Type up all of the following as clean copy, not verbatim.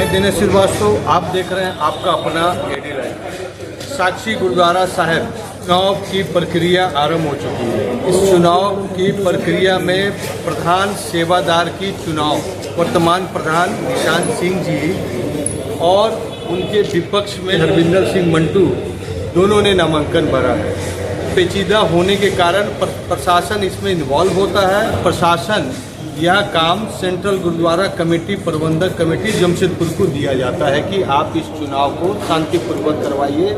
मैं दिनेश श्रीवास्तव, आप देख रहे हैं आपका अपना एडी लाइव। साक्षी गुरुद्वारा साहिब चुनाव की प्रक्रिया आरंभ हो चुकी है। इस चुनाव की प्रक्रिया में प्रधान सेवादार की चुनाव वर्तमान प्रधान निशान सिंह जी और उनके विपक्ष में हरविंदर सिंह मंटू दोनों ने नामांकन भरा है। पेचीदा होने के कारण प्रशासन इसमें इन्वॉल्व होता है। प्रशासन यह काम सेंट्रल गुरुद्वारा कमेटी प्रबंधक कमेटी जमशेदपुर को दिया जाता है कि आप इस चुनाव को शांतिपूर्वक करवाइए,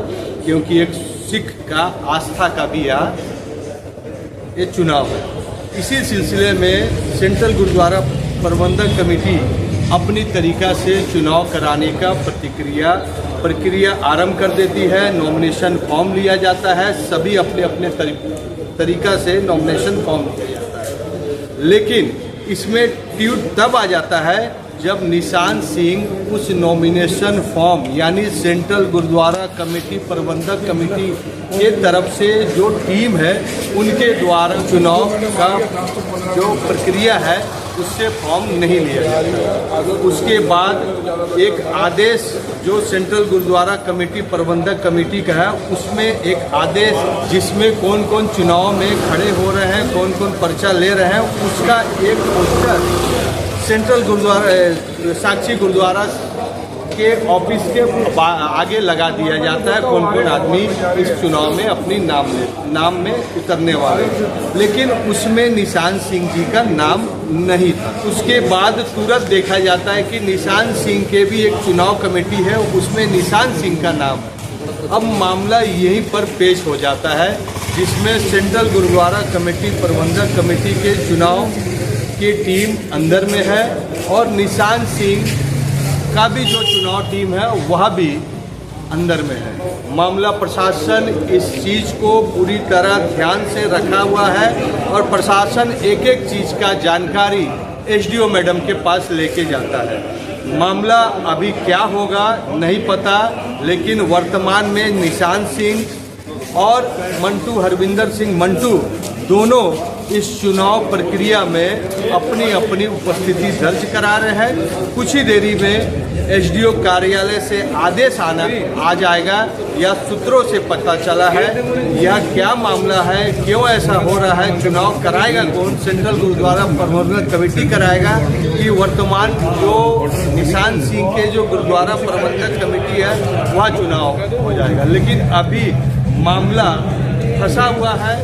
क्योंकि एक सिख का आस्था का भी ये चुनाव है। इसी सिलसिले में सेंट्रल गुरुद्वारा प्रबंधक कमेटी अपनी तरीका से चुनाव कराने का प्रक्रिया आरंभ कर देती है। नॉमिनेशन फॉर्म लिया जाता है, सभी अपने अपने तरीका से नॉमिनेशन फॉर्म लिया जाता है। लेकिन इसमें ट्यूट तब आ जाता है जब निशान सिंह उस नॉमिनेशन फॉर्म यानी सेंट्रल गुरुद्वारा कमेटी प्रबंधक कमेटी के तरफ से जो टीम है उनके द्वारा चुनाव का जो प्रक्रिया है उससे फॉर्म नहीं लिया जाता। उसके बाद एक आदेश जो सेंट्रल गुरुद्वारा कमेटी प्रबंधक कमेटी का है उसमें एक आदेश जिसमें कौन कौन चुनाव में खड़े हो रहे हैं, कौन कौन पर्चा ले रहे हैं, उसका एक पोस्टर सेंट्रल गुरुद्वारा साक्षी गुरुद्वारा के ऑफिस के आगे लगा दिया जाता है। कौन कौन आदमी इस चुनाव में अपनी नाम में उतरने वाले, लेकिन उसमें निशान सिंह जी का नाम नहीं था। उसके बाद तुरंत देखा जाता है कि निशान सिंह के भी एक चुनाव कमेटी है, उसमें निशान सिंह का नाम है। अब मामला यहीं पर पेश हो जाता है जिसमें सेंट्रल गुरुद्वारा कमेटी प्रबंधक कमेटी के चुनाव की टीम अंदर में है और निशान सिंह का भी जो चुनाव टीम है वह भी अंदर में है। मामला प्रशासन इस चीज़ को पूरी तरह ध्यान से रखा हुआ है और प्रशासन एक एक चीज़ का जानकारी एसडीओ मैडम के पास लेके जाता है। मामला अभी क्या होगा नहीं पता, लेकिन वर्तमान में निशान सिंह और मंटू हरविंदर सिंह मंटू दोनों इस चुनाव प्रक्रिया में अपनी अपनी उपस्थिति दर्ज करा रहे हैं। कुछ ही देरी में एसडीओ कार्यालय से आदेश आ जाएगा। यह सूत्रों से पता चला है यह क्या मामला है, क्यों ऐसा हो रहा है, चुनाव कराएगा कौन, सेंट्रल गुरुद्वारा प्रबंधक कमेटी कराएगा कि वर्तमान जो निशान सिंह के जो गुरुद्वारा प्रबंधक कमेटी है वह चुनाव हो जाएगा। लेकिन अभी मामला फंसा हुआ है।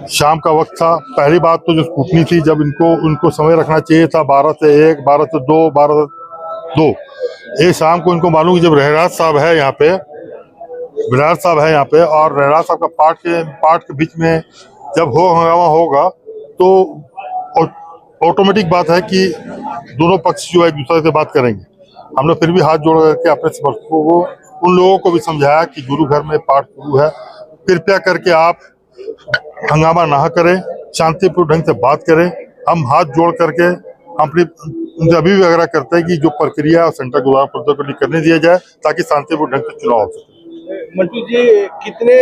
शाम का वक्त था। पहली बात तो जो स्कूटनी थी, जब उनको समय रखना चाहिए था 12 से 1, 12 से 2, 12 से 2। ये शाम को इनको मालूम कि जब रहराज साहब है यहाँ पे, विराज साहब है यहाँ पे और रहराज साहब का पार्ट के बीच में जब हंगामा होगा तो ऑटोमेटिक बात है कि दोनों पक्ष जो है एक दूसरे से बात करेंगे। हमने फिर भी हाथ जोड़ करके अपने समर्थकों को, उन लोगों को भी समझाया कि गुरु घर में पाठ शुरू है, कृपया करके आप हंगामा ना करें, शांतिपूर्ण ढंग से बात करें। हम हाथ जोड़ करके अपनी उनसे अभी भी आग्रह करते हैं कि जो प्रक्रिया है सेंट्रल गुरुद्वारा प्रबंधक कमेटी करने दिया जाए ताकि शांतिपूर्ण ढंग से चुनाव हो सके। मंटू जी, कितने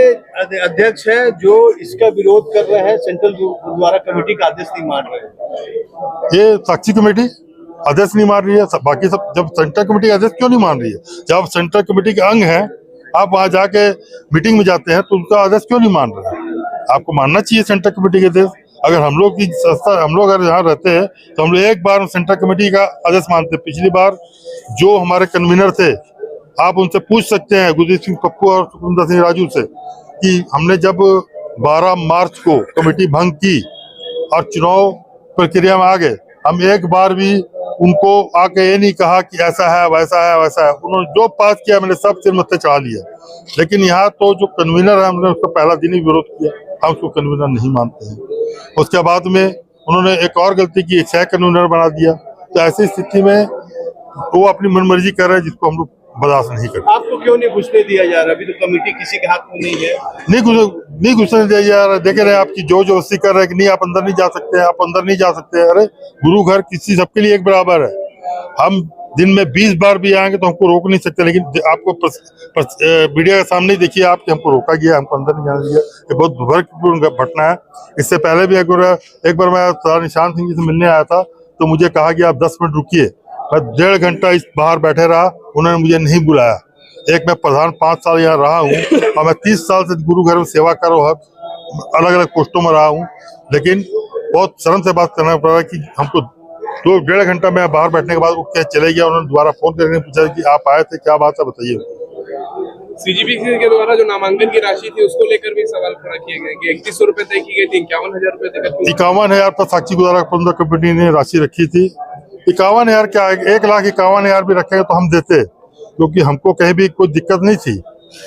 अध्यक्ष हैं जो इसका विरोध कर रहे हैं, सेंट्रल गुरुद्वारा कमेटी का आदेश नहीं मान रहे हैं? ये साक्षी कमेटी आदेश नहीं मान रही है, बाकी सब जब सेंट्रल कमेटी आदेश क्यों नहीं मान रही है? जब सेंट्रल कमेटी के अंग है, आप वहां जाके मीटिंग में जाते हैं तो उनका आदेश क्यों नहीं मान रहे हैं? आपको मानना चाहिए सेंट्रल कमेटी के आदेश। अगर हम लोग की संस्था, हम लोग अगर यहाँ रहते हैं तो हम लोग एक बार सेंट्रल कमेटी का आदेश मानते हैं। पिछली बार जो हमारे कन्वीनर थे आप उनसे पूछ सकते हैं, गुरजीत सिंह पप्पू और सुखविंदर सिंह राजू से, कि हमने जब 12 मार्च को कमेटी भंग की और चुनाव प्रक्रिया में आ गए, हम एक बार भी उनको आके ये नहीं कहा कि ऐसा है वैसा है वैसा है। उन्होंने जो पास किया मैंने सब सिर मत्थे चढ़ा लिया। लेकिन यहाँ तो जो कन्वीनर है, हमने उसका पहला दिन ही विरोध किया, हम उसको कन्वीनर नहीं मानते हैं। उसके बाद में उन्होंने एक और गलती की, सह कन्वीनर बना दिया। तो ऐसी स्थिति में वो अपनी मनमर्जी कर रहे हैं, जिसको हम लोग बर्दाश्त नहीं करते। आपको क्यों नहीं घुसने दिया जा रहा? अभी तो कमेटी किसी के हाथ में नहीं है। नहीं घुसने दिया जा रहा है। देख रहे हैं आपकी जो जबरदस्ती कर रहे हैं कि नहीं आप अंदर नहीं जा सकते, आप अंदर नहीं जा सकते। अरे गुरु घर किसी सबके लिए एक बराबर है। हम दिन में 20 बार भी आएंगे तो हमको रोक नहीं सकते। लेकिन आपको मीडिया के सामने देखिए आप कि हमको रोका गया, हमको अंदर नहीं जाने दिया। ये बहुत दुर्भाग्यपूर्ण घटना है। इससे पहले भी एक बार मैं सरदार निशान सिंह जी से मिलने आया था, तो मुझे कहा कि आप 10 मिनट रुकिए। मैं 1.5 घंटा इस बाहर बैठे रहा, उन्होंने मुझे नहीं बुलाया। एक मैं प्रधान 5 साल यहाँ रहा हूँ और मैं 30 साल से गुरु घर में सेवा कर रहा हूँ, अलग अलग पोस्टों में रहा हूँ। लेकिन बहुत शर्म से बात करना पड़ रहा है कि हमको 2-1.5 घंटा मैं बाहर बैठने के बाद वो क्या चले गया। उन्होंने दोबारा फोन करके पूछा कि आप आए थे, क्या बात है बताइए। सीजीपीसी के द्वारा जो नामांकन की राशि थी उसको लेकर भी सवाल खड़ा किए गए कि 3100 रुपए तय की गई थी, 51,000 रुपए तय 51,000 पर साक्षी गुरुद्वारा प्रबंधक कमेटी ने राशि रखी थी। 51,000 क्या, 1,51,000 भी रखेंगे तो हम देते, क्योंकि हमको कहीं भी कोई दिक्कत नहीं थी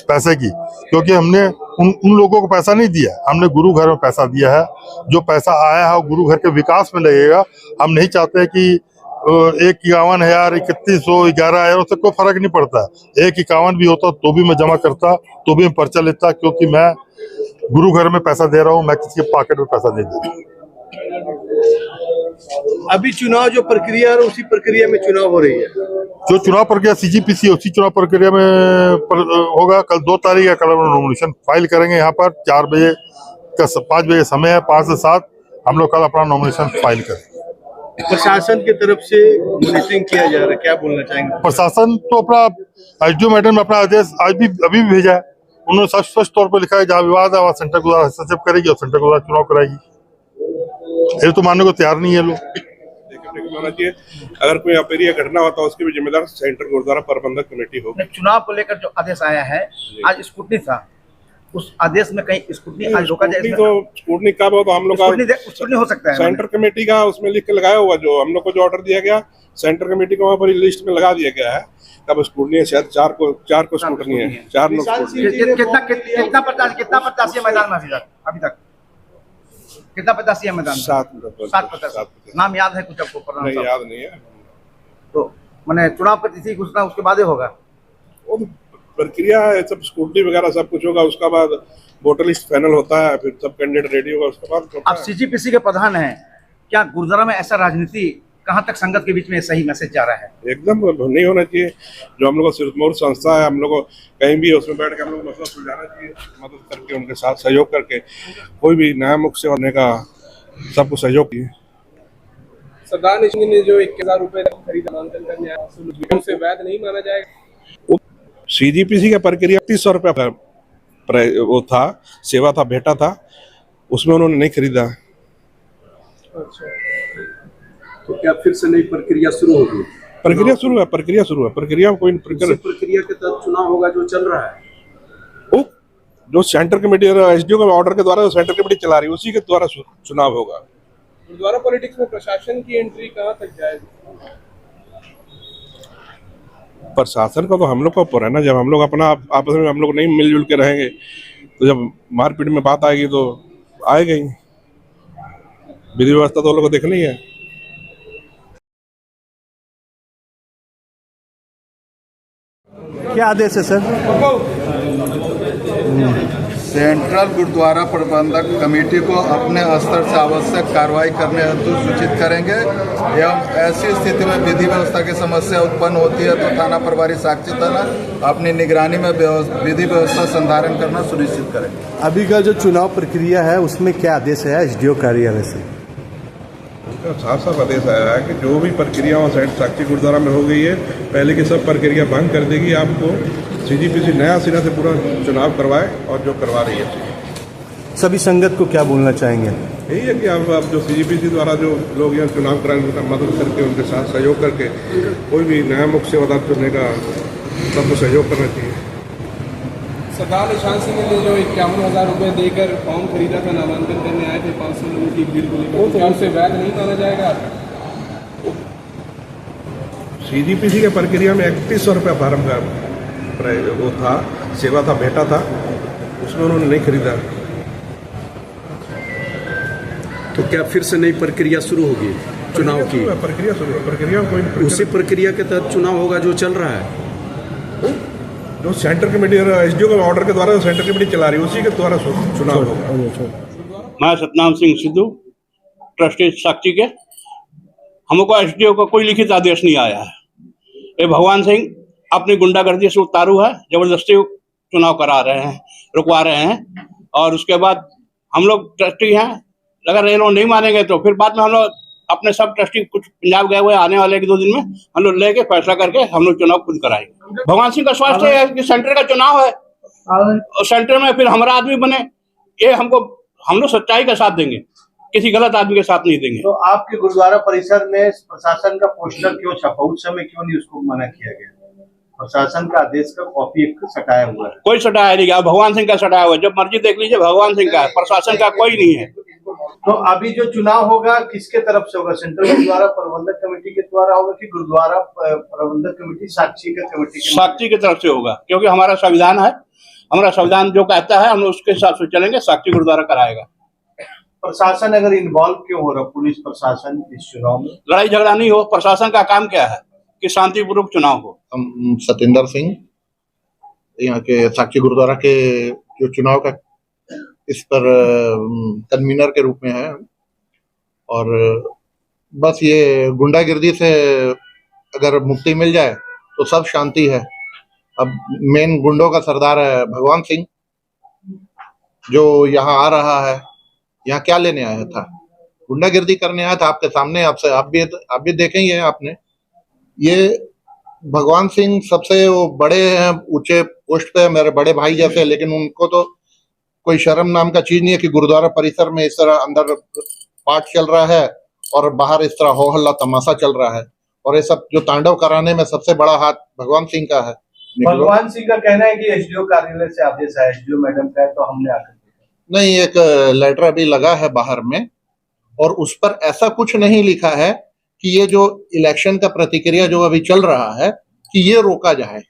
पैसे की। क्योंकि हमने उन लोगों को पैसा नहीं दिया, हमने गुरु घर में पैसा दिया है। जो पैसा आया है वो गुरु घर के विकास में लगेगा। हम नहीं चाहते कि 51,000, 3,100, 11,000 उससे कोई फर्क नहीं पड़ता। 1,51 भी होता तो भी मैं जमा करता, तो भी मैं पर्चा लेता, क्योंकि मैं गुरु घर में पैसा दे रहा हूँ, मैं किसी के पॉकेट में पैसा नहीं दे रहा। अभी चुनाव जो प्रक्रिया है उसी प्रक्रिया में चुनाव हो रही है। जो चुनाव प्रक्रिया सीजीपीसी उसी चुनाव प्रक्रिया में होगा। कल 2 तारीख है, कल हम नॉमिनेशन फाइल करेंगे। यहाँ पर 4 बजे का 5 बजे समय है, 5 से 7 हम लोग कल अपना नॉमिनेशन फाइल करेंगे। प्रशासन की तरफ से मॉनिटरिंग किया जा रहा है, क्या बोलना चाहेंगे? प्रशासन तो अपना एसडीओ मैडम ने अपना आदेश अभी भी भेजा है। उन्होंने स्पष्ट तौर पर लिखा है जहाँ विवाद है वहाँ सेंटर गुरुद्वारा हस्तक्षेप करेगी और सेंटर गुरुद्वारा चुनाव कराएगी। ये तो मानने को तैयार नहीं है लोग। माना चाहिए अगर कोई अप्रिय घटना होता है उसकी भी जिम्मेदार सेंटर गुरुद्वारा प्रबंधक कमेटी होगी। चुनाव को लेकर जो आदेश आया है, आज स्कूटनी था, उस आदेश में कहीं स्कूटनी आज रोका जाए? तो स्कूटनी कब हो तो हम लोग स्कूटनी हो सकता है सेंटर कमेटी का उसमें लिख के लगाया हुआ, जो हम लोग को जो ऑर्डर दिया गया सेंटर कमेटी को वहाँ पर लिस्ट में लगा दिया गया है। तब स्कूटनी है, शायद 4 को स्कूटनी है, 4 लोग। कितना प्रत्याशी मैदान में अभी तक? कितना प्रत्याशी है मैदान? 7 प्रत्याशी। नाम याद है कुछ आपको? नहीं, याद नहीं है। तो मैंने चुनाव की तिथि घोषणा उसके बाद ही होगा? वो प्रक्रिया है, सब स्कूटनी वगैरह सब कुछ होगा। उसके बाद वोटर लिस्ट फाइनल होता है, फिर सब कैंडिडेट रेडी होगा, उसके बाद। आप सीजीपीसी के प्रधान हैं, क्या गुरुद्वारा में ऐसा राजनीति कहाँ तक संगत के बीच में सही मैसेज जा रहा है? एकदम नहीं होना चाहिए। जो हम लोग सिरमौर संस्था है, हम लोग को कहीं भी उसमें बैठ के हम लोग मसला सुलझाना चाहिए, मदद करके उनके साथ सहयोग करके। कोई भी नया मुख से होने का सबको सहयोग किए। सरदार निशान ने जो 21,000 रुपए खरीदा नामांकन करने से वैध नहीं माना जाएगा? सीजीपीसी का प्रक्रिया 300 रुपया वो था, सेवा था, भेटा था, उसमें उन्होंने नहीं खरीदा। अच्छा, तो क्या फिर से नई प्रक्रिया शुरू होगी? प्रक्रिया शुरू है, प्रक्रिया कोई प्रक्रिया के तहत चुनाव होगा जो चल रहा है। वो जो सेंटर कमेटी एसडीओ के ऑर्डर के द्वारा सेंटर कमेटी चला रही है उसी के द्वारा चुनाव होगा। गुरुद्वारा पॉलिटिक्स में प्रशासन की एंट्री कहाँ तक जाएगी? प्रशासन का तो हम लोग का ऊपर है ना। जब हम लोग अपना आपस में हम लोग नहीं मिलजुल के रहेंगे तो जब मारपीट में बात आएगी तो आएगा ही। विधि व्यवस्था तो लोग को देखनी है। क्या आदेश है सर? सेंट्रल गुरुद्वारा प्रबंधक कमेटी को अपने स्तर से आवश्यक कार्रवाई करने हेतु सूचित करेंगे एवं ऐसी स्थिति में विधि व्यवस्था की समस्या उत्पन्न होती है तो थाना प्रभारी साक्षी थाना अपनी निगरानी में विधि व्यवस्था संधारण करना सुनिश्चित करेंगे। अभी का जो चुनाव प्रक्रिया है उसमें क्या आदेश है एसडीओ कार्यालय से? साफ आदेश आया है कि जो भी प्रक्रिया साक्षी गुरुद्वारा में हो गई है, पहले की सब प्रक्रिया भंग कर देगी। आपको सीजीपीसी नया सिरा से पूरा चुनाव करवाए और जो करवा रही है। सभी संगत को क्या बोलना चाहेंगे? यही है कि अब जो सीजीपीसी द्वारा जो लोग यहाँ चुनाव कराने का मदद करके उनके साथ सहयोग करके कोई भी नया मुख सेवादार चुनने का सबको सहयोग करना चाहिए। सरदार निशान सिंह ने जो 51,000 रुपये देकर फॉर्म खरीदा था, नामांकन करने आए थे 500 लोगों की भीड़ को लेकर, क्या उसे वैध नहीं माना जाएगा? CGPC के प्रक्रिया में 3100 रुपये फार्म का वो था, सेवा था, भेटा था, उसमें उन्होंने नहीं खरीदा। तो क्या फिर से नई प्रक्रिया शुरू होगी चुनाव की? प्रक्रिया शुरू है, प्रक्रिया में कोई उसी प्रक्रिया के तहत चुनाव होगा जो चल रहा है? जो सेंटर कमेटी SDO के ऑर्डर के द्वारा सेंटर कमेटी चला रही है, उसी के द्वारा चुनाव होगा। मैं सतनाम सिंह सिद्धू, ट्रस्टी साक्षी के। हमको SDO का कोई लिखित आदेश नहीं आया है। ये भगवान सिंह अपनी गुंडागर्दी से उतारू है, जबरदस्ती चुनाव करा रहे हैं, रुकवा रहे हैं। और उसके बाद हम लोग ट्रस्टी हैं, अगर ये लोग नहीं मानेंगे तो फिर बाद में हम लोग अपने सब ट्रस्टी कुछ पंजाब गए हुए आने वाले 1-2 दिन में हम लोग लेके फैसला करके हम लोग चुनाव खुद कराएंगे। भगवान सिंह का स्वास्थ्य है कि सेंटर का चुनाव है और सेंटर में फिर हमारा आदमी बने, ये हम लोग सच्चाई का साथ देंगे, किसी गलत आदमी के साथ नहीं देंगे। तो आपके गुरुद्वारा परिसर में प्रशासन का पोस्टर क्यों छपा, उस समय क्यों नहीं उसको मना किया गया? प्रशासन का आदेश का कॉपी एक सटाया हुआ है। कोई सटाया नहीं गया, भगवान सिंह का सटाया हुआ है, जब मर्जी देख लीजिए, भगवान सिंह का है, प्रशासन का कोई नहीं है। तो अभी जो चुनाव होगा किसके तरफ से होगा? सेंट्रल गुरुद्वारा प्रबंधक कमेटी के द्वारा होगा कि गुरुद्वारा प्रबंधक कमेटी साक्षी का कमेटी के साक्षी की तरफ से होगा, क्योंकि हमारा संविधान है, हमारा संविधान जो कहता है हम उसके हिसाब से चलेंगे। साक्षी गुरुद्वारा कराएगा। प्रशासन अगर इन्वॉल्व क्यों हो रहा, पुलिस प्रशासन इस चुनाव में? लड़ाई झगड़ा नहीं हो, प्रशासन का काम क्या है कि शांतिपूर्वक चुनाव हो। हम सतेंद्र सिंह यहाँ के साक्षी गुरुद्वारा के जो चुनाव का इस पर कन्वीनर के रूप में है। और बस ये गुंडागिर्दी से अगर मुक्ति मिल जाए तो सब शांति है। अब मेन गुंडों का सरदार है भगवान सिंह, जो यहाँ आ रहा है। यहाँ क्या लेने आया था? गुंडागिर्दी करने आया था। आपके सामने, आपसे आप भी देखेंगे आपने। ये भगवान सिंह सबसे वो बड़े हैं, ऊंचे पोस्ट पे, मेरे बड़े भाई जैसे, लेकिन उनको तो कोई शर्म नाम का चीज नहीं है कि गुरुद्वारा परिसर में इस तरह अंदर पाठ चल रहा है और बाहर इस तरह हो हल्ला तमाशा चल रहा है। और ये सब जो तांडव कराने में सबसे बड़ा हाथ भगवान सिंह का है। भगवान सिंह का कहना है कि SDO कार्यालय से आदेश है, SDO मैडम का है, तो हमने आकर नहीं, एक लेटर अभी लगा है बाहर में और उस पर ऐसा कुछ नहीं लिखा है कि ये जो इलेक्शन का प्रतिक्रिया जो अभी चल रहा है कि ये रोका जाए।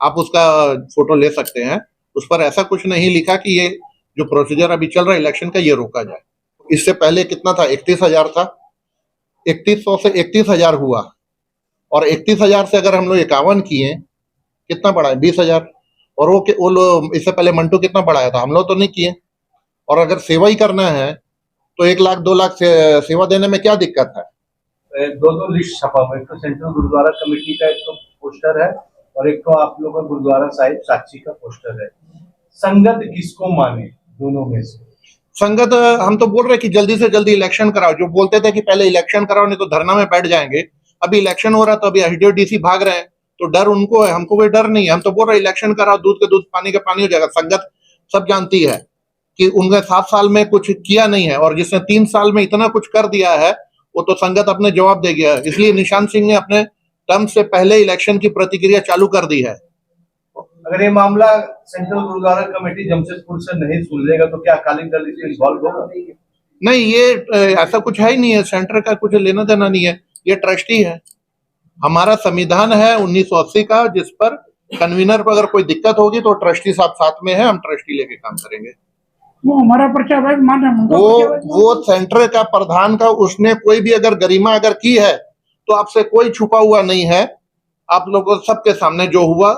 आप उसका फोटो ले सकते हैं। उस पर ऐसा कुछ नहीं लिखा कि ये जो प्रोसीजर अभी चल रहा है इलेक्शन का, ये रोका जाए। इससे पहले कितना था? 31,000 था। 3100 से 31,000 हुआ और 31,000 से अगर हम लोग 51 किए, कितना बढ़ाए? 20,000। और वो लोग इससे पहले मंटू कितना बढ़ाया था? हम लोग तो नहीं किए। और अगर सेवा ही करना है तो 1 लाख 2 लाख से सेवा देने में क्या दिक्कत है? 2 लिस्ट छपा हुआ, एक तो सेंट्रल गुरुद्वारा कमेटी का एक तो पोस्टर है और एक तो आप लोगों का गुरुद्वारा साहिब साक्षी का पोस्टर है। संगत किसको माने दोनों में से? संगत हम तो बोल रहे कि जल्दी से जल्दी इलेक्शन कराओ। जो बोलते थे कि पहले इलेक्शन कराओ नहीं तो धरना में बैठ जाएंगे, अभी इलेक्शन हो रहा तो अभी SDO DC भाग रहे हैं, तो डर उनको है, हमको कोई डर नहीं है। हम तो बोल रहे इलेक्शन कराओ, दूध के दूध पानी का पानी हो जाएगा। संगत सब जानती है कि उनने 7 साल में कुछ किया नहीं है और जिसने 3 साल में इतना कुछ कर दिया है वो तो संगत अपने जवाब देगी। इसलिए निशान सिंह ने अपने टर्म से पहले इलेक्शन की प्रतिक्रिया चालू कर दी है। अगर ये मामला सेंट्रल गुरुद्वारा कमेटी जमशेदपुर से नहीं सुलझेगा तो क्या अकाली दल इसमें इन्वॉल्व होगा? नहीं, ये ऐसा कुछ है ही नहीं है। सेंटर का कुछ लेना देना नहीं है। ये ट्रस्टी है। हमारा संविधान है 1980 का, जिस पर कन्वीनर पर अगर कोई दिक्कत होगी तो ट्रस्टी साहब साथ में है, हम ट्रस्टी लेके काम करेंगे। वो हमारा पर्चा वैध मान रहे, वो सेंटर का प्रधान का, उसने कोई भी अगर गरिमा अगर की है तो आपसे कोई छुपा हुआ नहीं है। आप लोगों सबके सामने जो हुआ,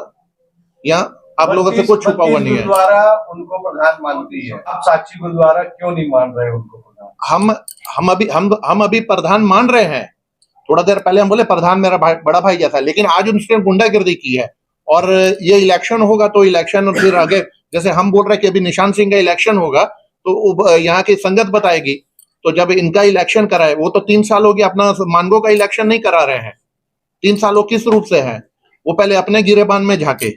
यहाँ आप लोगों से कुछ छुपा हुआ नहीं है। गुरुद्वारा उनको प्रधान मानती है, आप साक्षी गुरुद्वारा क्यों नहीं मान रहे उनको प्रधान? हम अभी प्रधान मान रहे हैं। थोड़ा देर पहले हम बोले प्रधान मेरा बड़ा भाई जैसा है, लेकिन आज उन्होंने गुंडागिर्दी की है। और ये इलेक्शन होगा तो इलेक्शन फिर आगे, जैसे हम बोल रहे हैं कि अभी निशान सिंह का इलेक्शन होगा तो यहाँ की संगत बताएगी। तो जब इनका इलेक्शन कराए, वो तो 3 साल हो गया अपना मानगो का इलेक्शन नहीं करा रहे हैं। 3 सालों किस रूप से है? वो पहले अपने गिरेबान में झाके।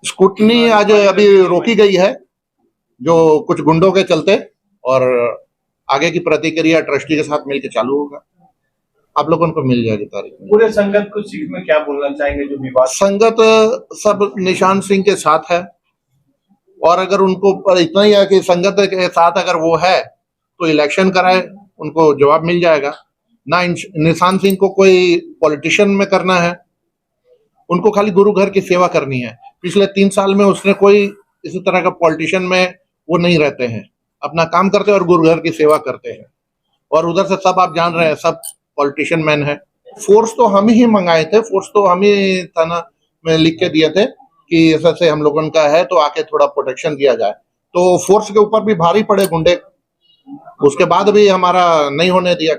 स्कूटनी आज अभी रोकी गई है जो कुछ गुंडों के चलते, और आगे की प्रतिक्रिया ट्रस्टी के साथ मिलकर चालू होगा। आप लोगों को मिल जाएगी तारीख में। पूरे संगत को सीख में क्या बोलना चाहेंगे जो विवाद? संगत सब निशान सिंह के साथ है, और अगर उनको इतना ही है कि संगत के साथ अगर वो है तो इलेक्शन कराए, उनको जवाब मिल जाएगा। ना निशान सिंह को कोई पॉलिटिशियन में करना है, उनको खाली गुरु घर की सेवा करनी है। पिछले 3 साल में उसने कोई इसी तरह का पॉलिटिशियन में वो नहीं रहते हैं, अपना काम करते हैं और गुरु घर की सेवा करते हैं। और उधर से सब आप जान रहे हैं, सब पॉलिटिशियन मैन है। फोर्स तो हम ही मंगाए थे, फोर्स तो हम ही थाना में लिख के दिए थे कि ऐसा से हम लोगों का है तो आके थोड़ा प्रोटेक्शन दिया जाए। तो फोर्स के ऊपर भी भारी पड़े गुंडे, उसके बाद भी हमारा नहीं होने दिया।